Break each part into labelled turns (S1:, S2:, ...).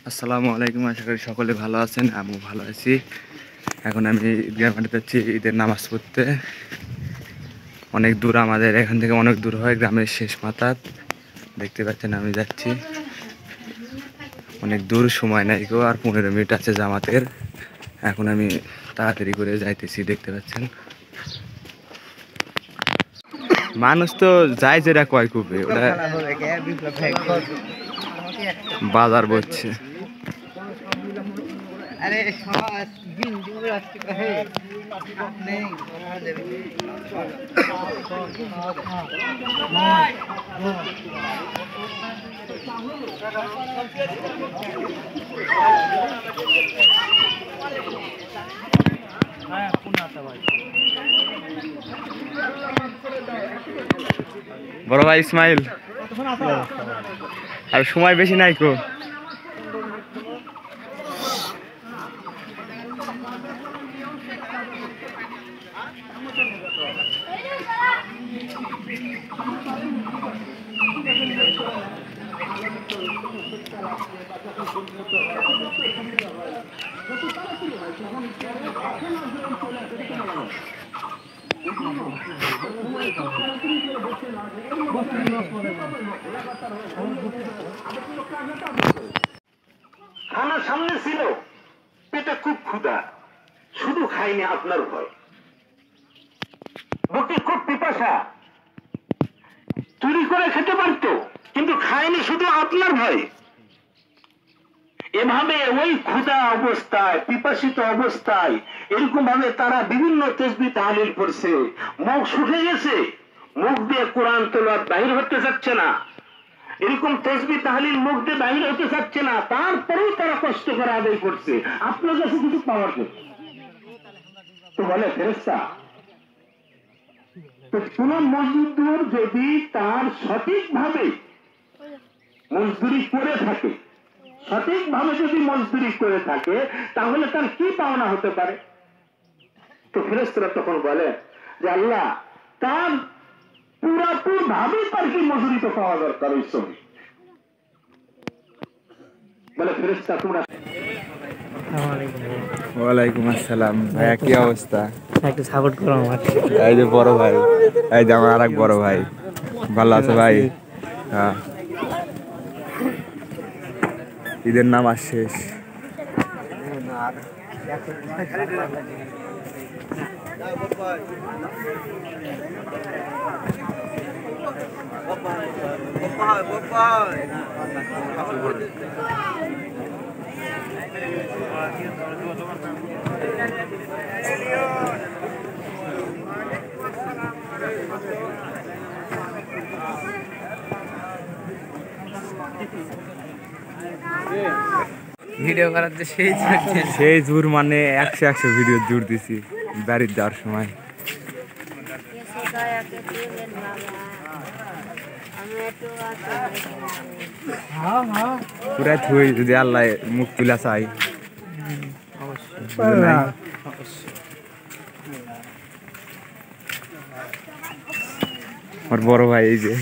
S1: আসসালামু আলাইকুম, আশা করি সকলে ভালো আছেন। আমিও ভালো আছি। এখন আমি ঈদগাহ মাঠে যাচ্ছি ঈদের নামাজ পড়তে। অনেক দূর, আমাদের এখান থেকে অনেক দূর হয়, গ্রামের শেষ মাথাত। দেখতে পাচ্ছেন আমি যাচ্ছি অনেক দূর, সময় নাই গো, আর 15 মিনিট আছে জামাতের। এখন আমি তাড়াতাড়ি করে যাইতেছি, দেখতে পাচ্ছেন। মানুষ তো যায় যেটা কয় কুপে, ওটা বাজার বসছে।
S2: अरे दिन दूर है नहीं
S1: বড় ভাই ইসমাইল, আর সময় বেশি নাই কো।
S3: খানা সামনে ছিল, পেটে খুব ক্ষুধা, শুধু খাইনি আপনার ভয়। বুকে খুব পিপাসা, চুরি করে খেতে পারতো, কিন্তু খায়নি শুধু আপনার ভয়। এভাবে ওই ক্ষুধা অবস্থায়, পিপাসিত অবস্থায় এরকম ভাবে তারা বিভিন্ন তাসবিহ তাহলিল করছে। মুখ শুকিয়ে গেছে, মুখ দিয়ে কোরআন তেলাওয়াত বাহির হতে যাচ্ছে না, এরকম তাসবিহ তাহলিল মুখ দিয়ে বাহির হতে যাচ্ছে না, তারপরেও তারা কষ্ট করে আদায় করছে আপনার কাছে কিছু পাওয়ার জন্য। তো বলে ফেরেশতা, তো কোন মজদুর যদি তার সঠিকভাবে মজদুরি করে থাকে, সঠিকভাবে যদি মজদুরি করে থাকে, তাহলে তার কি পাওনা হতে পারে? তো ফেরেশতারা তখন বলে যে আল্লাহ, তার পুরাপুর ভাবে তার কি মজুরি তো পাওয়া দরকার ওই শ্রমিক। বলে ফেরেশতা তোমরা।
S1: ওয়ালাইকুম আসসালাম ভাইয়া, কি অবস্থা?
S2: একটু সাপোর্ট করো আমার।
S1: এই যে বড় ভাই, এই যে আমার আরেক বড় ভাই। ভালো আছে ভাই? হ্যাঁ, ঈদের নামাজ শেষ।
S2: ভিডিও করার যে
S1: সেই জোর, মানে 100 ভিডিও জোর দিছি বাড়ির যাওয়ার সময়। পুরা থুই, যদি আল্লাহ মুখ তুলা চাই। আমার বড় ভাই এই যে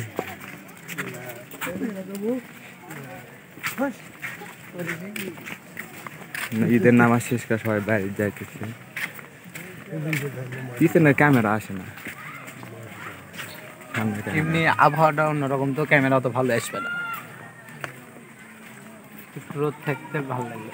S1: ঈদের নামাজ শেষ করে সবাই বাইরে যাইতেছে। পিছনে ক্যামেরা আসে না,
S2: এমনি আবহাওয়াটা অন্যরকম, তো ক্যামেরা অত ভালো আসবে না, রোদ থাকতে ভালো লাগবে।